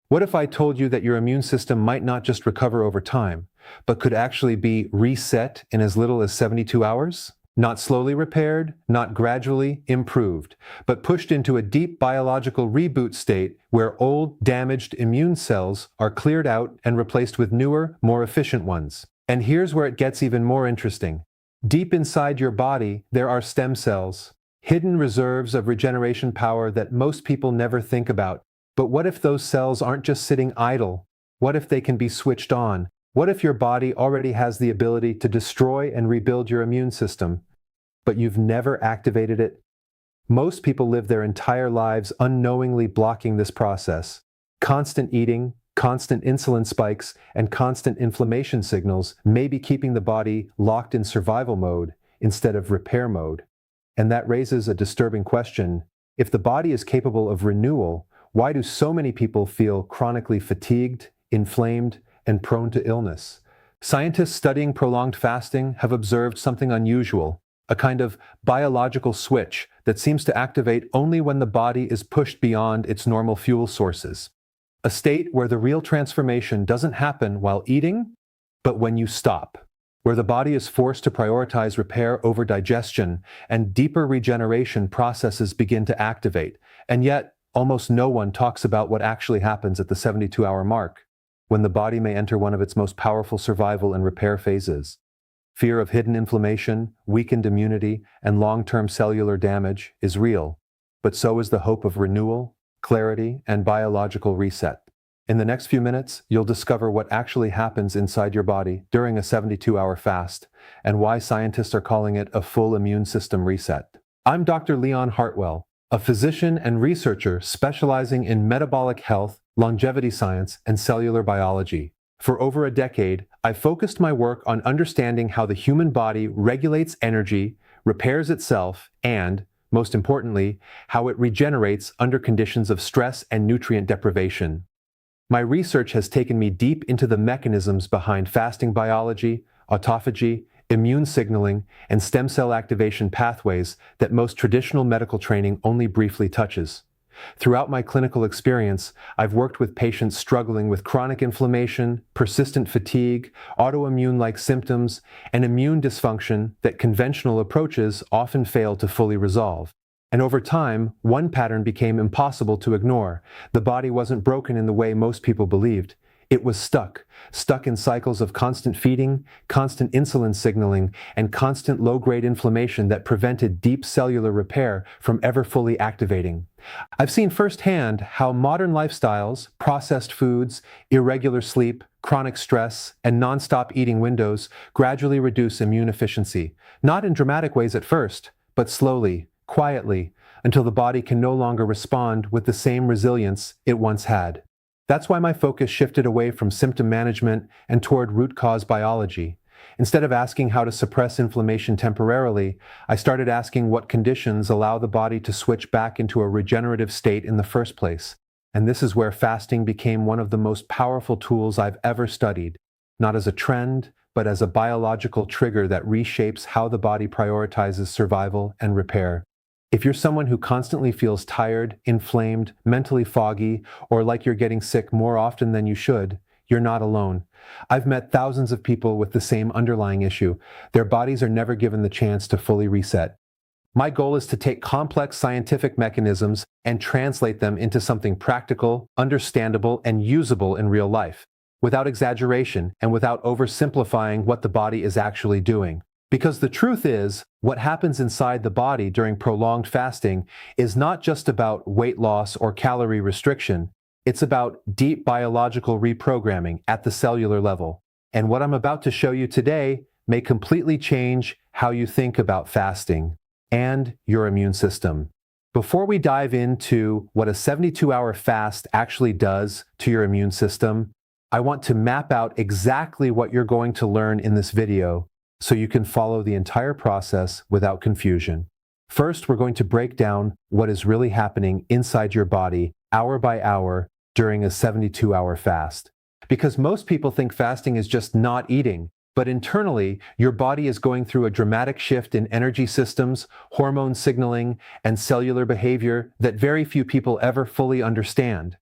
What if I told you that your immune system might not just recover over time, but could actually be reset in as little as 72 hours? Not slowly repaired, not gradually improved, but pushed into a deep biological reboot state where old, damaged immune cells are cleared out and replaced with newer, more efficient ones. And here's where it gets even more interesting. Deep inside your body, there are stem cells, hidden reserves of regeneration power that most people never think about. But what if those cells aren't just sitting idle? What if they can be switched on? What if your body already has the ability to destroy and rebuild your immune system, but you've never activated it? Most people live their entire lives unknowingly blocking this process. Constant eating, constant insulin spikes, and constant inflammation signals may be keeping the body locked in survival mode instead of repair mode. And that raises a disturbing question. If the body is capable of renewal, why do so many people feel chronically fatigued, inflamed, and prone to illness? Scientists studying prolonged fasting have observed something unusual, a kind of biological switch that seems to activate only when the body is pushed beyond its normal fuel sources. A state where the real transformation doesn't happen while eating, but when you stop. Where the body is forced to prioritize repair over digestion and deeper regeneration processes begin to activate. And yet, almost no one talks about what actually happens at the 72-hour mark, when the body may enter one of its most powerful survival and repair phases. Fear of hidden inflammation, weakened immunity, and long-term cellular damage is real, but so is the hope of renewal, clarity, and biological reset. In the next few minutes, you'll discover what actually happens inside your body during a 72-hour fast, and why scientists are calling it a full immune system reset. I'm Dr. Leon Hartwell, a physician and researcher specializing in metabolic health, longevity science, and cellular biology. For over a decade, I've focused my work on understanding how the human body regulates energy, repairs itself, and, most importantly, how it regenerates under conditions of stress and nutrient deprivation. My research has taken me deep into the mechanisms behind fasting biology, autophagy, immune signaling, and stem cell activation pathways that most traditional medical training only briefly touches. Throughout my clinical experience, I've worked with patients struggling with chronic inflammation, persistent fatigue, autoimmune-like symptoms, and immune dysfunction that conventional approaches often fail to fully resolve. And over time, one pattern became impossible to ignore. The body wasn't broken in the way most people believed. It was stuck in cycles of constant feeding, constant insulin signaling, and constant low-grade inflammation that prevented deep cellular repair from ever fully activating. I've seen firsthand how modern lifestyles, processed foods, irregular sleep, chronic stress, and nonstop eating windows gradually reduce immune efficiency, not in dramatic ways at first, but slowly, quietly, until the body can no longer respond with the same resilience it once had. That's why my focus shifted away from symptom management and toward root cause biology. Instead of asking how to suppress inflammation temporarily, I started asking what conditions allow the body to switch back into a regenerative state in the first place. And this is where fasting became one of the most powerful tools I've ever studied, not as a trend, but as a biological trigger that reshapes how the body prioritizes survival and repair. If you're someone who constantly feels tired, inflamed, mentally foggy, or like you're getting sick more often than you should, you're not alone. I've met thousands of people with the same underlying issue. Their bodies are never given the chance to fully reset. My goal is to take complex scientific mechanisms and translate them into something practical, understandable, and usable in real life, without exaggeration and without oversimplifying what the body is actually doing. Because the truth is, what happens inside the body during prolonged fasting is not just about weight loss or calorie restriction. It's about deep biological reprogramming at the cellular level. And what I'm about to show you today may completely change how you think about fasting and your immune system. Before we dive into what a 72-hour fast actually does to your immune system, I want to map out exactly what you're going to learn in this video so you can follow the entire process without confusion. First, we're going to break down what is really happening inside your body hour by hour during a 72-hour fast. Because most people think fasting is just not eating, but internally, your body is going through a dramatic shift in energy systems, hormone signaling, and cellular behavior that very few people ever fully understand.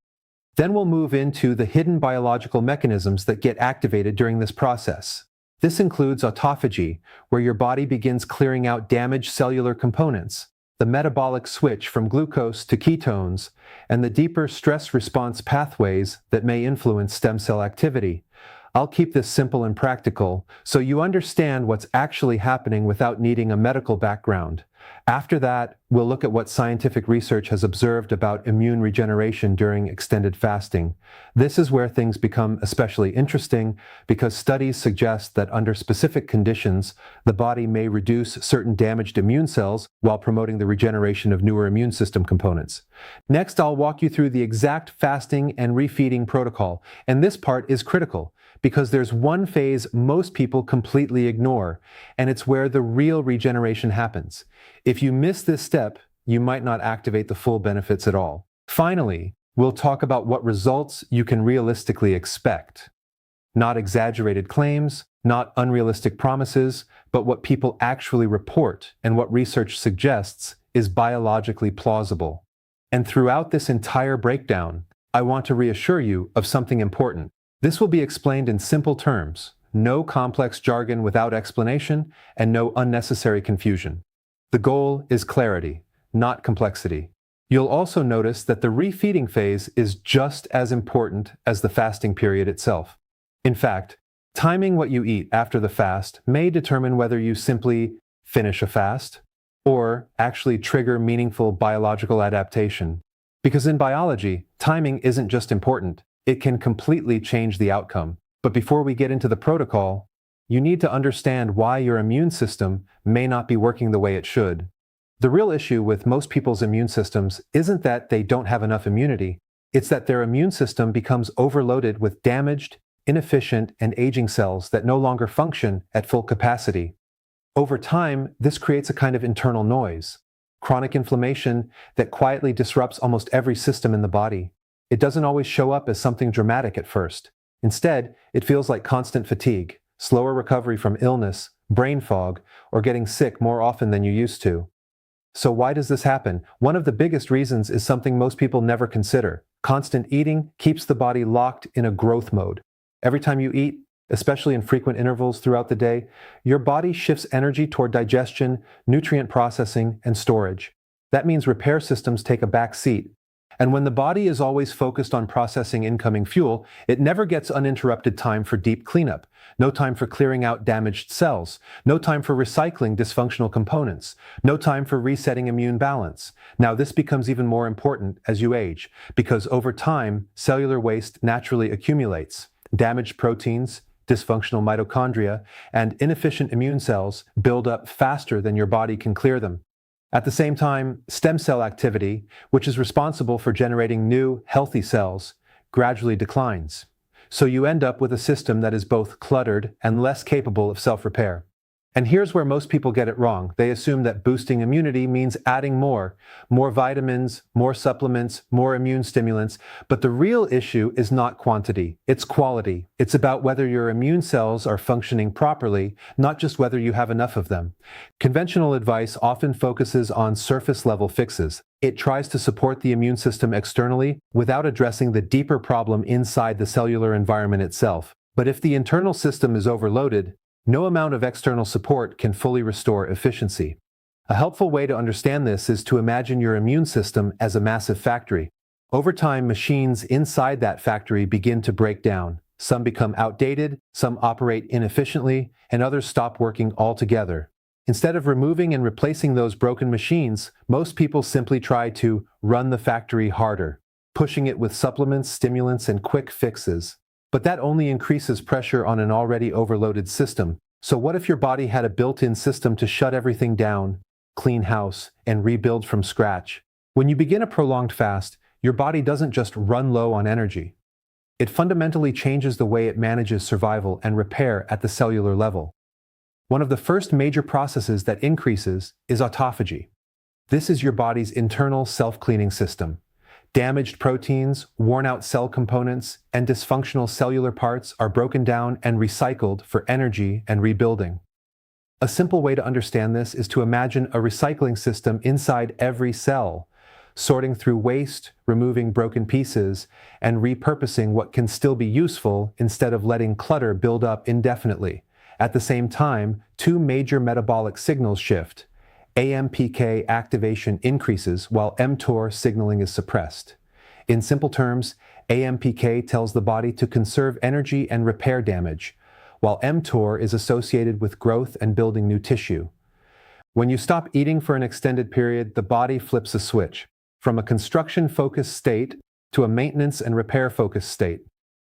Then we'll move into the hidden biological mechanisms that get activated during this process. This includes autophagy, where your body begins clearing out damaged cellular components, the metabolic switch from glucose to ketones, and the deeper stress response pathways that may influence stem cell activity. I'll keep this simple and practical, so you understand what's actually happening without needing a medical background. After that, we'll look at what scientific research has observed about immune regeneration during extended fasting. This is where things become especially interesting because studies suggest that under specific conditions, the body may reduce certain damaged immune cells while promoting the regeneration of newer immune system components. Next, I'll walk you through the exact fasting and refeeding protocol, and this part is critical because there's one phase most people completely ignore, and it's where the real regeneration happens. If you miss this step, you might not activate the full benefits at all. Finally, we'll talk about what results you can realistically expect. Not exaggerated claims, not unrealistic promises, but what people actually report and what research suggests is biologically plausible. And throughout this entire breakdown, I want to reassure you of something important. This will be explained in simple terms, no complex jargon without explanation, and no unnecessary confusion. The goal is clarity, not complexity. You'll also notice that the refeeding phase is just as important as the fasting period itself. In fact, timing what you eat after the fast may determine whether you simply finish a fast or actually trigger meaningful biological adaptation. Because in biology, timing isn't just important, it can completely change the outcome. But before we get into the protocol, you need to understand why your immune system may not be working the way it should. The real issue with most people's immune systems isn't that they don't have enough immunity, it's that their immune system becomes overloaded with damaged, inefficient, and aging cells that no longer function at full capacity. Over time, this creates a kind of internal noise, chronic inflammation that quietly disrupts almost every system in the body. It doesn't always show up as something dramatic at first. Instead, it feels like constant fatigue, slower recovery from illness, brain fog, or getting sick more often than you used to. So why does this happen? One of the biggest reasons is something most people never consider. Constant eating keeps the body locked in a growth mode. Every time you eat, especially in frequent intervals throughout the day, your body shifts energy toward digestion, nutrient processing, and storage. That means repair systems take a back seat. And when the body is always focused on processing incoming fuel, it never gets uninterrupted time for deep cleanup, no time for clearing out damaged cells, no time for recycling dysfunctional components, no time for resetting immune balance. Now, this becomes even more important as you age, because over time, cellular waste naturally accumulates. Damaged proteins, dysfunctional mitochondria, and inefficient immune cells build up faster than your body can clear them. At the same time, stem cell activity, which is responsible for generating new, healthy cells, gradually declines. So you end up with a system that is both cluttered and less capable of self-repair. And here's where most people get it wrong. They assume that boosting immunity means adding more vitamins, more supplements, more immune stimulants. But the real issue is not quantity, it's quality. It's about whether your immune cells are functioning properly, not just whether you have enough of them. Conventional advice often focuses on surface-level fixes. It tries to support the immune system externally without addressing the deeper problem inside the cellular environment itself. But if the internal system is overloaded, no amount of external support can fully restore efficiency. A helpful way to understand this is to imagine your immune system as a massive factory. Over time, machines inside that factory begin to break down. Some become outdated, some operate inefficiently, and others stop working altogether. Instead of removing and replacing those broken machines, most people simply try to run the factory harder, pushing it with supplements, stimulants, and quick fixes. But that only increases pressure on an already overloaded system. So what if your body had a built-in system to shut everything down, clean house, and rebuild from scratch? When you begin a prolonged fast, your body doesn't just run low on energy. It fundamentally changes the way it manages survival and repair at the cellular level. One of the first major processes that increases is autophagy. This is your body's internal self-cleaning system. Damaged proteins, worn-out cell components, and dysfunctional cellular parts are broken down and recycled for energy and rebuilding. A simple way to understand this is to imagine a recycling system inside every cell. sorting through waste, removing broken pieces, and repurposing what can still be useful instead of letting clutter build up indefinitely. At the same time, two major metabolic signals shift. AMPK activation increases while mTOR signaling is suppressed. In simple terms, AMPK tells the body to conserve energy and repair damage, while mTOR is associated with growth and building new tissue. When you stop eating for an extended period, the body flips a switch from a construction-focused state to a maintenance and repair-focused state.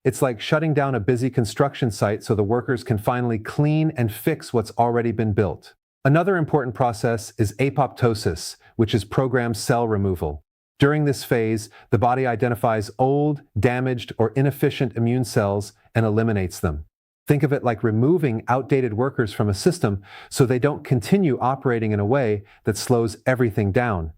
It's like shutting down a busy construction site so the workers can finally clean and fix what's already been built. Another important process is apoptosis, which is programmed cell removal. During this phase, the body identifies old, damaged, or inefficient immune cells and eliminates them. Think of it like removing outdated workers from a system so they don't continue operating in a way that slows everything down.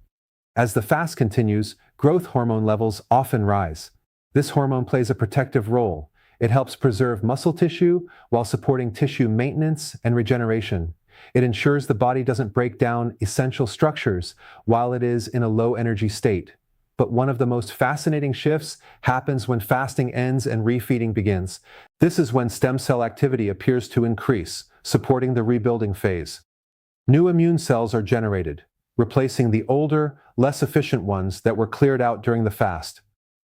As the fast continues, growth hormone levels often rise. This hormone plays a protective role. It helps preserve muscle tissue while supporting tissue maintenance and regeneration. It ensures the body doesn't break down essential structures while it is in a low-energy state. But one of the most fascinating shifts happens when fasting ends and refeeding begins. This is when stem cell activity appears to increase, supporting the rebuilding phase. New immune cells are generated, replacing the older, less efficient ones that were cleared out during the fast.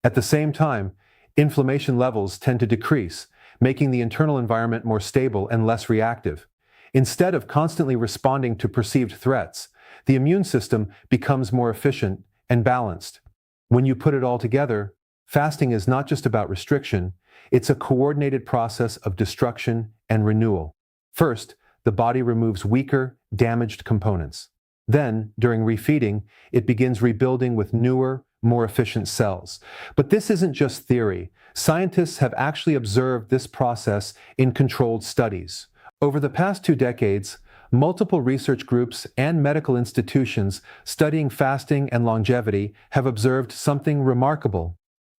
At the same time, inflammation levels tend to decrease, making the internal environment more stable and less reactive. Instead of constantly responding to perceived threats, the immune system becomes more efficient and balanced. When you put it all together, fasting is not just about restriction, it's a coordinated process of destruction and renewal. First, the body removes weaker, damaged components. Then, during refeeding, it begins rebuilding with newer, more efficient cells. But this isn't just theory. Scientists have actually observed this process in controlled studies. Over the past 2 decades, multiple research groups and medical institutions studying fasting and longevity have observed something remarkable.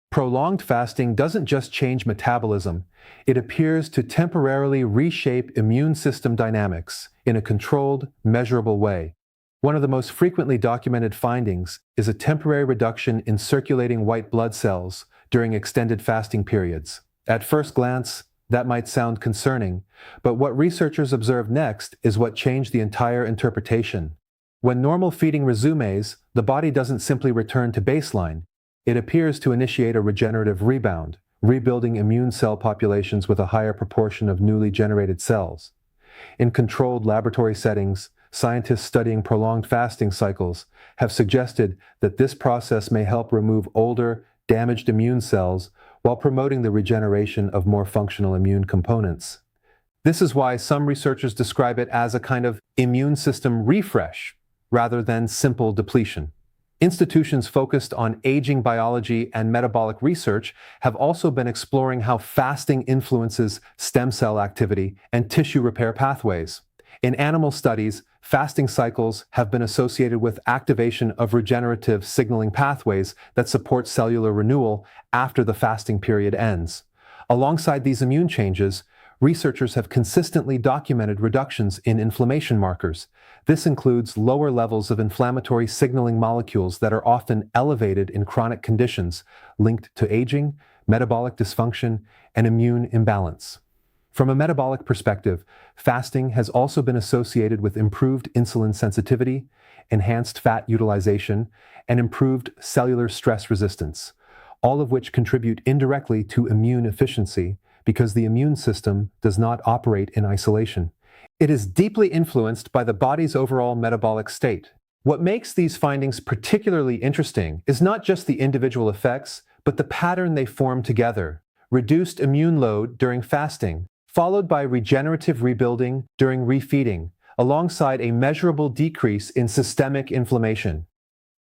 Prolonged fasting doesn't just change metabolism, it appears to temporarily reshape immune system dynamics in a controlled, measurable way. One of the most frequently documented findings is a temporary reduction in circulating white blood cells during extended fasting periods. At first glance, that might sound concerning, but what researchers observed next is what changed the entire interpretation. When normal feeding resumes, the body doesn't simply return to baseline. It appears to initiate a regenerative rebound, rebuilding immune cell populations with a higher proportion of newly generated cells. In controlled laboratory settings, scientists studying prolonged fasting cycles have suggested that this process may help remove older, damaged immune cells while promoting the regeneration of more functional immune components. This is why some researchers describe it as a kind of immune system refresh rather than simple depletion. Institutions focused on aging biology and metabolic research have also been exploring how fasting influences stem cell activity and tissue repair pathways. In animal studies, fasting cycles have been associated with activation of regenerative signaling pathways that support cellular renewal after the fasting period ends. Alongside these immune changes, researchers have consistently documented reductions in inflammation markers. This includes lower levels of inflammatory signaling molecules that are often elevated in chronic conditions linked to aging, metabolic dysfunction, and immune imbalance. From a metabolic perspective, fasting has also been associated with improved insulin sensitivity, enhanced fat utilization, and improved cellular stress resistance, all of which contribute indirectly to immune efficiency because the immune system does not operate in isolation. It is deeply influenced by the body's overall metabolic state. What makes these findings particularly interesting is not just the individual effects, but the pattern they form together. Reduced immune load during fasting, followed by regenerative rebuilding during refeeding, alongside a measurable decrease in systemic inflammation.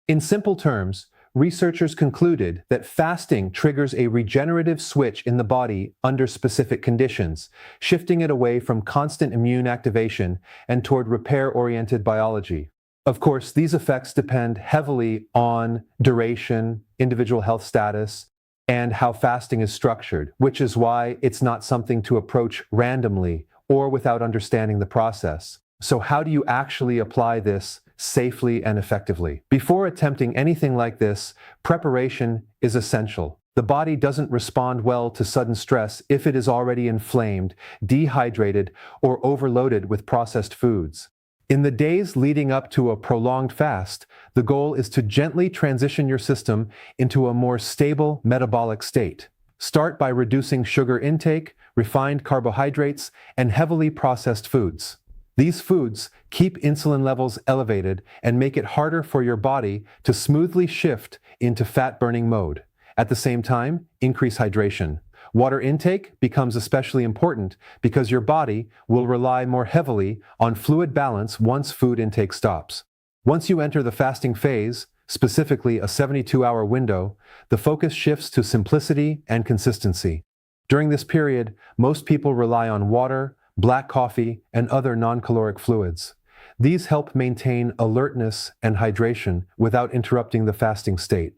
In simple terms, researchers concluded that fasting triggers a regenerative switch in the body under specific conditions, shifting it away from constant immune activation and toward repair-oriented biology. Of course, these effects depend heavily on duration, individual health status, and how fasting is structured, which is why it's not something to approach randomly or without understanding the process. So how do you actually apply this safely and effectively. Before attempting anything like this, preparation is essential. The body doesn't respond well to sudden stress if it is already inflamed, dehydrated, or overloaded with processed foods. In the days leading up to a prolonged fast, the goal is to gently transition your system into a more stable metabolic state. Start by reducing sugar intake, refined carbohydrates, and heavily processed foods. These foods keep insulin levels elevated and make it harder for your body to smoothly shift into fat-burning mode. At the same time, increase hydration. Water intake becomes especially important because your body will rely more heavily on fluid balance once food intake stops. Once you enter the fasting phase, specifically a 72-hour window, the focus shifts to simplicity and consistency. During this period, most people rely on water, black coffee, and other non-caloric fluids. These help maintain alertness and hydration without interrupting the fasting state.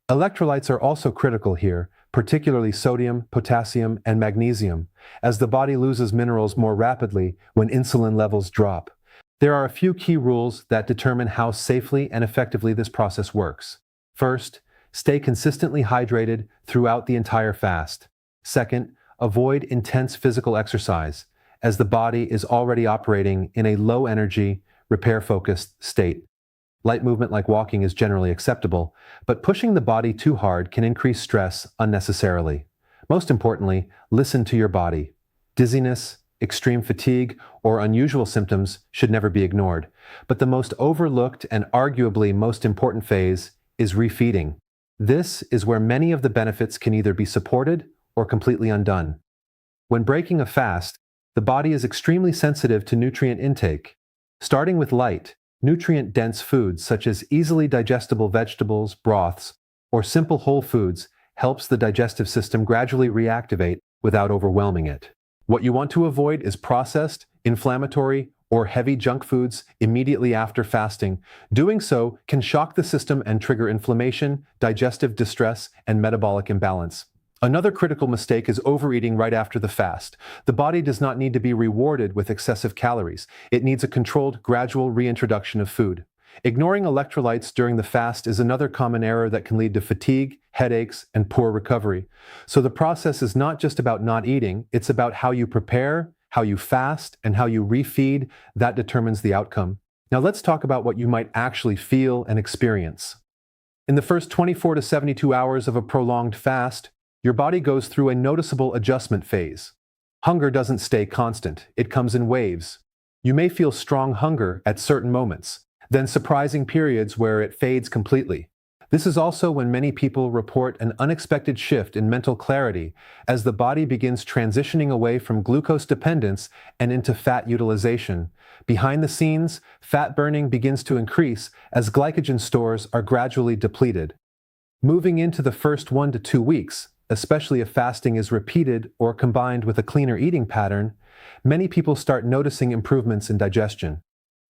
Electrolytes are also critical here, particularly sodium, potassium, and magnesium, as the body loses minerals more rapidly when insulin levels drop. There are a few key rules that determine how safely and effectively this process works. First, stay consistently hydrated throughout the entire fast. Second, avoid intense physical exercise, as the body is already operating in a low-energy, repair-focused state. Light movement like walking is generally acceptable, but pushing the body too hard can increase stress unnecessarily. Most importantly, listen to your body. Dizziness, extreme fatigue, or unusual symptoms should never be ignored. But the most overlooked and arguably most important phase is refeeding. This is where many of the benefits can either be supported or completely undone. When breaking a fast, the body is extremely sensitive to nutrient intake. Starting with light, nutrient-dense foods such as easily digestible vegetables, broths, or simple whole foods helps the digestive system gradually reactivate without overwhelming it. What you want to avoid is processed, inflammatory, or heavy junk foods immediately after fasting. Doing so can shock the system and trigger inflammation, digestive distress, and metabolic imbalance. Another critical mistake is overeating right after the fast. The body does not need to be rewarded with excessive calories. It needs a controlled, gradual reintroduction of food. Ignoring electrolytes during the fast is another common error that can lead to fatigue, headaches, and poor recovery. So the process is not just about not eating, it's about how you prepare, how you fast, and how you refeed that determines the outcome. Now let's talk about what you might actually feel and experience. In the first 24 to 72 hours of a prolonged fast, your body goes through a noticeable adjustment phase. Hunger doesn't stay constant, it comes in waves. You may feel strong hunger at certain moments, then surprising periods where it fades completely. This is also when many people report an unexpected shift in mental clarity as the body begins transitioning away from glucose dependence and into fat utilization. Behind the scenes, fat burning begins to increase as glycogen stores are gradually depleted. Moving into the first 1 to 2 weeks, especially if fasting is repeated or combined with a cleaner eating pattern, many people start noticing improvements in digestion.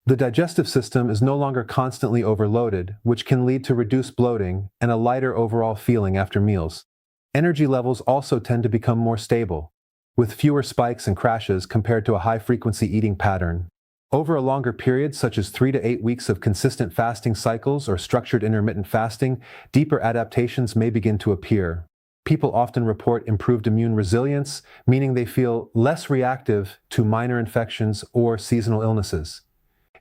The digestive system is no longer constantly overloaded, which can lead to reduced bloating and a lighter overall feeling after meals. Energy levels also tend to become more stable, with fewer spikes and crashes compared to a high-frequency eating pattern. Over a longer period, such as 3 to 8 weeks of consistent fasting cycles or structured intermittent fasting, deeper adaptations may begin to appear. People often report improved immune resilience, meaning they feel less reactive to minor infections or seasonal illnesses.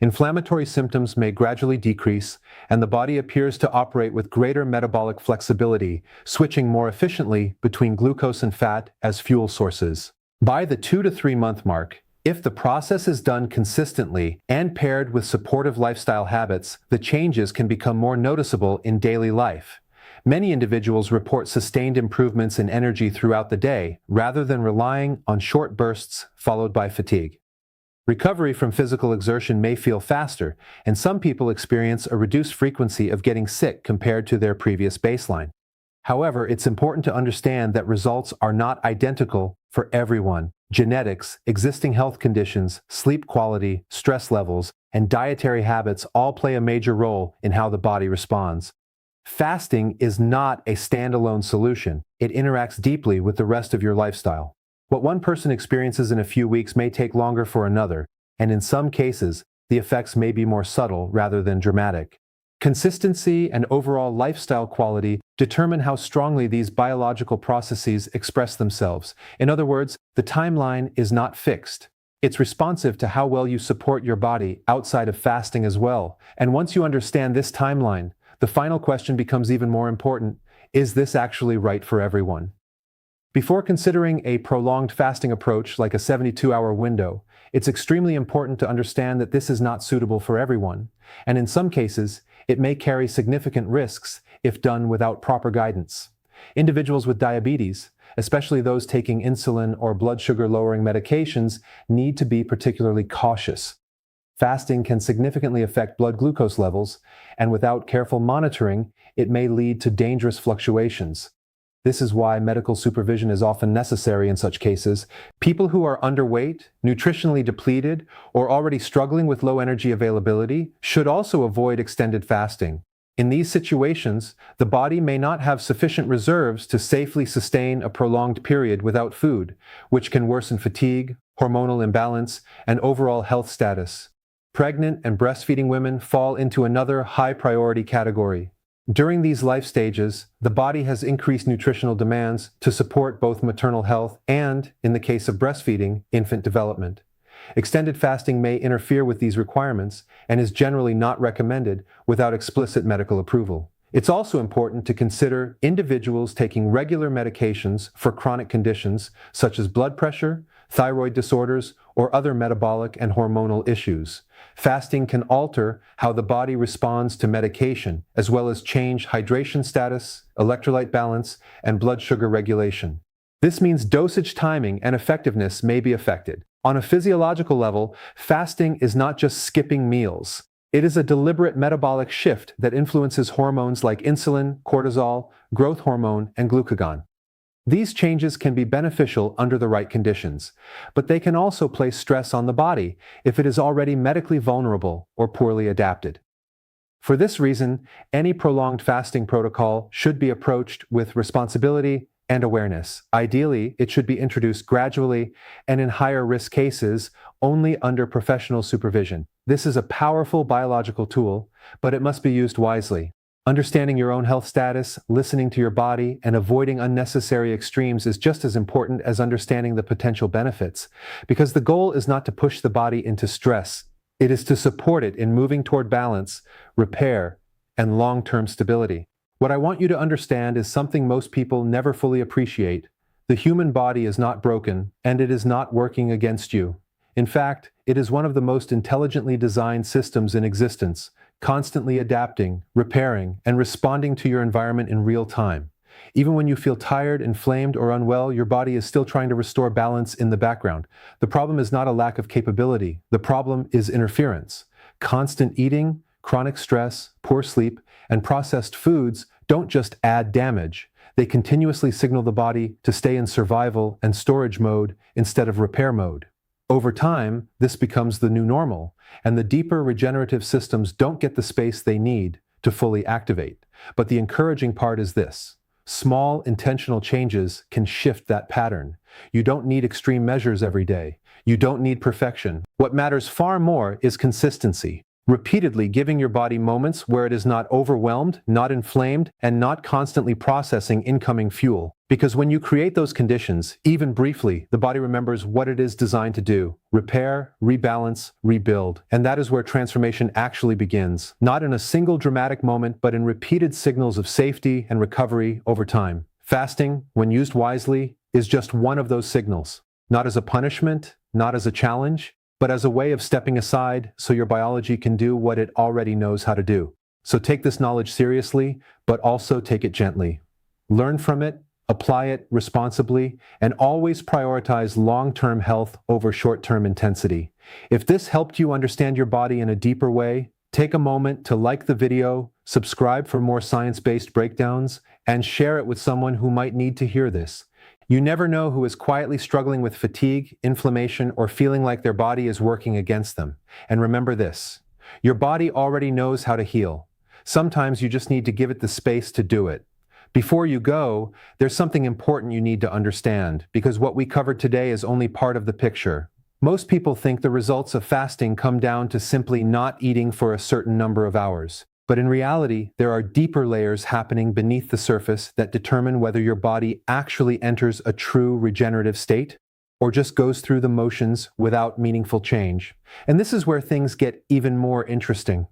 Inflammatory symptoms may gradually decrease, and the body appears to operate with greater metabolic flexibility, switching more efficiently between glucose and fat as fuel sources. By the 2 to 3 month mark, if the process is done consistently and paired with supportive lifestyle habits, the changes can become more noticeable in daily life. Many individuals report sustained improvements in energy throughout the day, rather than relying on short bursts followed by fatigue. Recovery from physical exertion may feel faster, and some people experience a reduced frequency of getting sick compared to their previous baseline. However, it's important to understand that results are not identical for everyone. Genetics, existing health conditions, sleep quality, stress levels, and dietary habits all play a major role in how the body responds. Fasting is not a standalone solution. It interacts deeply with the rest of your lifestyle. What one person experiences in a few weeks may take longer for another, and in some cases, the effects may be more subtle rather than dramatic. Consistency and overall lifestyle quality determine how strongly these biological processes express themselves. In other words, the timeline is not fixed. It's responsive to how well you support your body outside of fasting as well. And once you understand this timeline, the final question becomes even more important. Is this actually right for everyone? Before considering a prolonged fasting approach like a 72-hour window, it's extremely important to understand that this is not suitable for everyone. And in some cases, it may carry significant risks if done without proper guidance. Individuals with diabetes, especially those taking insulin or blood sugar lowering medications, need to be particularly cautious. Fasting can significantly affect blood glucose levels, and without careful monitoring, it may lead to dangerous fluctuations. This is why medical supervision is often necessary in such cases. People who are underweight, nutritionally depleted, or already struggling with low energy availability should also avoid extended fasting. In these situations, the body may not have sufficient reserves to safely sustain a prolonged period without food, which can worsen fatigue, hormonal imbalance, and overall health status. Pregnant and breastfeeding women fall into another high-priority category. During these life stages, the body has increased nutritional demands to support both maternal health and, in the case of breastfeeding, infant development. Extended fasting may interfere with these requirements and is generally not recommended without explicit medical approval. It's also important to consider individuals taking regular medications for chronic conditions such as blood pressure, thyroid disorders, or other metabolic and hormonal issues. Fasting can alter how the body responds to medication, as well as change hydration status, electrolyte balance, and blood sugar regulation. This means dosage timing and effectiveness may be affected. On a physiological level, fasting is not just skipping meals. It is a deliberate metabolic shift that influences hormones like insulin, cortisol, growth hormone, and glucagon. These changes can be beneficial under the right conditions, but they can also place stress on the body if it is already medically vulnerable or poorly adapted. For this reason, any prolonged fasting protocol should be approached with responsibility and awareness. Ideally, it should be introduced gradually and in higher risk cases only under professional supervision. This is a powerful biological tool, but it must be used wisely. Understanding your own health status, listening to your body, and avoiding unnecessary extremes is just as important as understanding the potential benefits, because the goal is not to push the body into stress. It is to support it in moving toward balance, repair, and long-term stability. What I want you to understand is something most people never fully appreciate. The human body is not broken, and it is not working against you. In fact, it is one of the most intelligently designed systems in existence, constantly adapting, repairing, and responding to your environment in real time. Even when you feel tired, inflamed, or unwell, your body is still trying to restore balance in the background. The problem is not a lack of capability. The problem is interference. Constant eating, chronic stress, poor sleep, and processed foods don't just add damage. They continuously signal the body to stay in survival and storage mode instead of repair mode. Over time, this becomes the new normal, and the deeper regenerative systems don't get the space they need to fully activate. But the encouraging part is this. Small, intentional changes can shift that pattern. You don't need extreme measures every day. You don't need perfection. What matters far more is consistency. Repeatedly giving your body moments where it is not overwhelmed, not inflamed, and not constantly processing incoming fuel. Because when you create those conditions, even briefly, the body remembers what it is designed to do: repair, rebalance, rebuild. And that is where transformation actually begins. Not in a single dramatic moment, but in repeated signals of safety and recovery over time. Fasting, when used wisely, is just one of those signals. Not as a punishment, not as a challenge, but as a way of stepping aside so your biology can do what it already knows how to do. So take this knowledge seriously, but also take it gently. Learn from it, apply it responsibly, and always prioritize long-term health over short-term intensity. If this helped you understand your body in a deeper way, take a moment to like the video, subscribe for more science-based breakdowns, and share it with someone who might need to hear this. You never know who is quietly struggling with fatigue, inflammation, or feeling like their body is working against them. And remember this: your body already knows how to heal. Sometimes you just need to give it the space to do it. Before you go, there's something important you need to understand, because what we covered today is only part of the picture. Most people think the results of fasting come down to simply not eating for a certain number of hours. But in reality, there are deeper layers happening beneath the surface that determine whether your body actually enters a true regenerative state or just goes through the motions without meaningful change. And this is where things get even more interesting.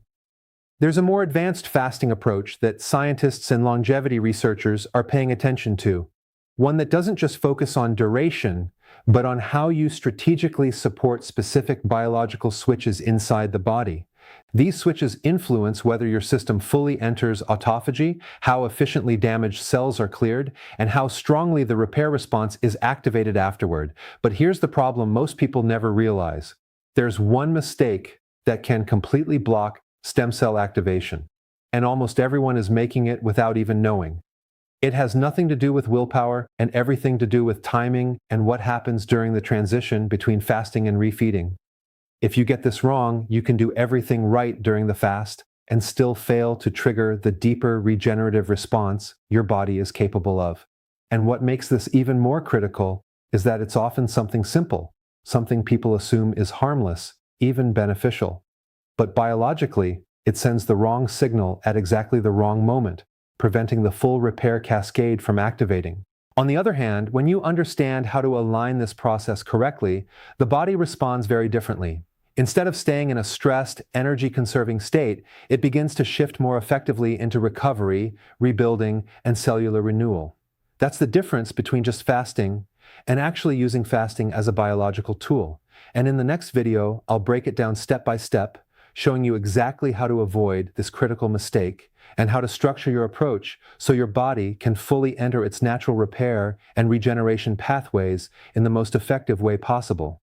There's a more advanced fasting approach that scientists and longevity researchers are paying attention to. One that doesn't just focus on duration, but on how you strategically support specific biological switches inside the body. These switches influence whether your system fully enters autophagy, how efficiently damaged cells are cleared, and how strongly the repair response is activated afterward. But here's the problem most people never realize. There's one mistake that can completely block stem cell activation, and almost everyone is making it without even knowing. It has nothing to do with willpower and everything to do with timing and what happens during the transition between fasting and refeeding. If you get this wrong, you can do everything right during the fast and still fail to trigger the deeper regenerative response your body is capable of. And what makes this even more critical is that it's often something simple, something people assume is harmless, even beneficial. But biologically, it sends the wrong signal at exactly the wrong moment, preventing the full repair cascade from activating. On the other hand, when you understand how to align this process correctly, the body responds very differently. Instead of staying in a stressed, energy-conserving state, it begins to shift more effectively into recovery, rebuilding, and cellular renewal. That's the difference between just fasting and actually using fasting as a biological tool. And in the next video, I'll break it down step by step, showing you exactly how to avoid this critical mistake and how to structure your approach so your body can fully enter its natural repair and regeneration pathways in the most effective way possible.